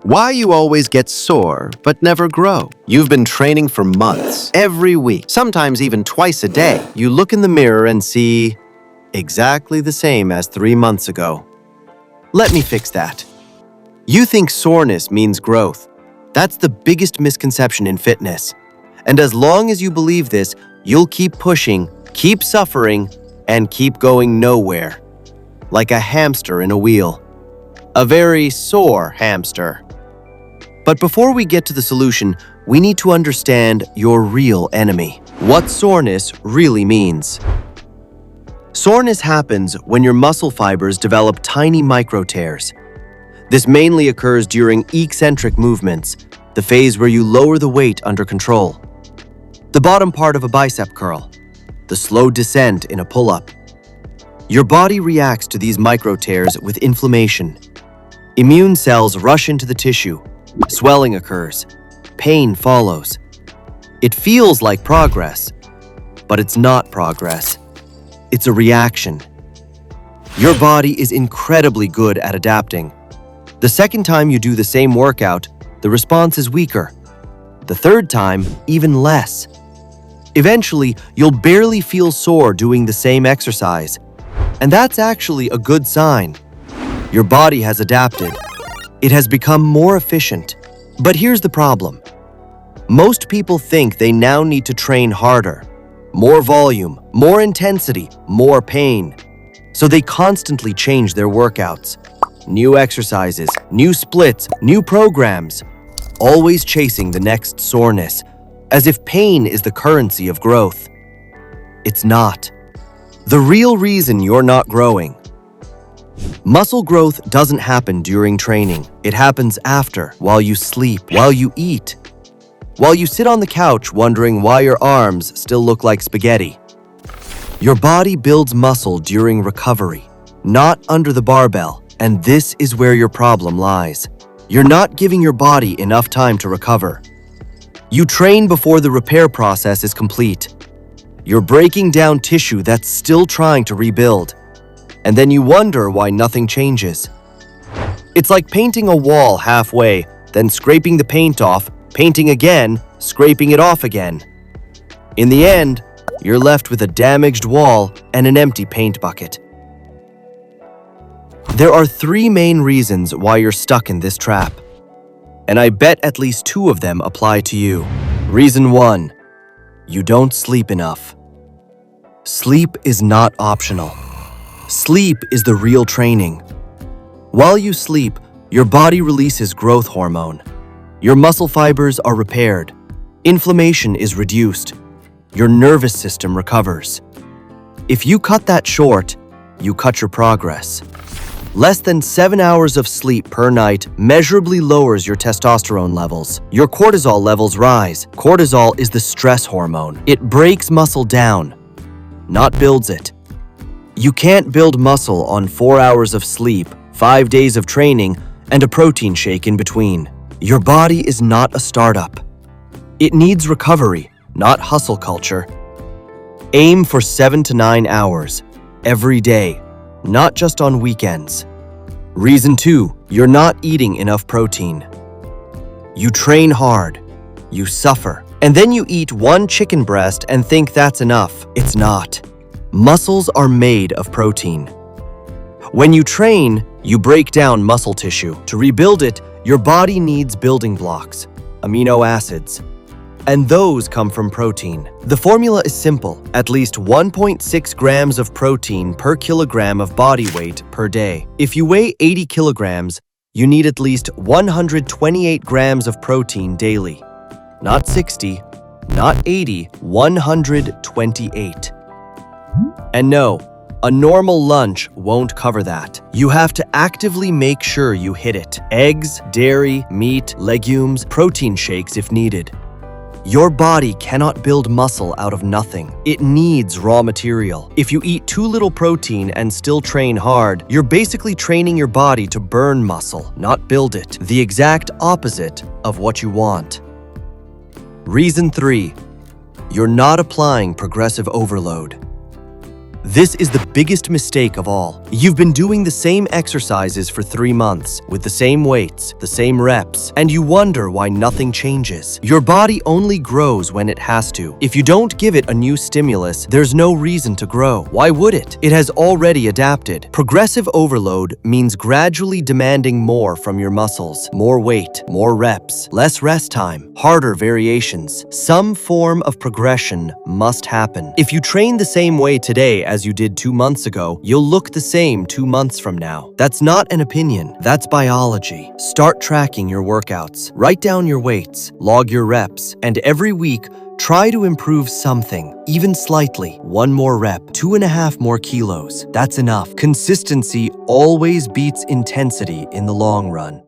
Why you always get sore but never grow? You've been training for months, every week, sometimes even twice a day. You look in the mirror and see exactly the same as 3 months ago. Let me fix that. You think soreness means growth. That's the biggest misconception in fitness. And as long as you believe this, you'll keep pushing, keep suffering, and keep going nowhere. Like a hamster in a wheel. A very sore hamster. But before we get to the solution, we need to understand your real enemy. What soreness really means. Soreness happens when your muscle fibers develop tiny micro tears. This mainly occurs during eccentric movements, the phase where you lower the weight under control. The bottom part of a bicep curl, the slow descent in a pull-up. Your body reacts to these micro tears with inflammation. Immune cells rush into the tissue. Swelling occurs. Pain follows. It feels like progress, but it's not progress. It's a reaction. Your body is incredibly good at adapting. The second time you do the same workout, the response is weaker. The third time, even less. Eventually, you'll barely feel sore doing the same exercise. And that's actually a good sign. Your body has adapted. It has become more efficient. But here's the problem. Most people think they now need to train harder. More volume, more intensity, more pain. So they constantly change their workouts. New exercises, new splits, new programs. Always chasing the next soreness, as if pain is the currency of growth. It's not. The real reason you're not growing. Muscle growth doesn't happen during training. It happens after, while you sleep, while you eat. While you sit on the couch wondering why your arms still look like spaghetti. Your body builds muscle during recovery, not under the barbell, and this is where your problem lies. You're not giving your body enough time to recover. You train before the repair process is complete. You're breaking down tissue that's still trying to rebuild. And then you wonder why nothing changes. It's like painting a wall halfway, then scraping the paint off, painting again, scraping it off again. In the end, you're left with a damaged wall and an empty paint bucket. There are 3 main reasons why you're stuck in this trap. And I bet at least 2 of them apply to you. Reason 1, you don't sleep enough. Sleep is not optional. Sleep is the real training. While you sleep, your body releases growth hormone. Your muscle fibers are repaired. Inflammation is reduced. Your nervous system recovers. If you cut that short, you cut your progress. Less than 7 hours of sleep per night measurably lowers your testosterone levels. Your cortisol levels rise. Cortisol is the stress hormone. It breaks muscle down, not builds it. You can't build muscle on 4 hours of sleep, 5 days of training, and a protein shake in between. Your body is not a startup. It needs recovery, not hustle culture. Aim for 7 to 9 hours every day, not just on weekends. Reason 2, you're not eating enough protein. You train hard, you suffer, and then you eat 1 chicken breast and think that's enough. It's not. Muscles are made of protein. When you train, you break down muscle tissue. To rebuild it, your body needs building blocks, amino acids, and those come from protein. The formula is simple, at least 1.6 grams of protein per kilogram of body weight per day. If you weigh 80 kilograms, you need at least 128 grams of protein daily. Not 60, not 80, 128. And no, a normal lunch won't cover that. You have to actively make sure you hit it. Eggs, dairy, meat, legumes, protein shakes if needed. Your body cannot build muscle out of nothing. It needs raw material. If you eat too little protein and still train hard, you're basically training your body to burn muscle, not build it. The exact opposite of what you want. Reason 3, you're not applying progressive overload. This is the biggest mistake of all. You've been doing the same exercises for 3 months, with the same weights, the same reps, and you wonder why nothing changes. Your body only grows when it has to. If you don't give it a new stimulus, there's no reason to grow. Why would it? It has already adapted. Progressive overload means gradually demanding more from your muscles. More weight, more reps, less rest time, harder variations. Some form of progression must happen. If you train the same way today as you did 2 months ago, you'll look the same 2 months from now. That's not an opinion. That's biology. Start tracking your workouts. Write down your weights, log your reps, and every week, try to improve something, even slightly. 1 more rep, 2.5 more kilos. That's enough. Consistency always beats intensity in the long run.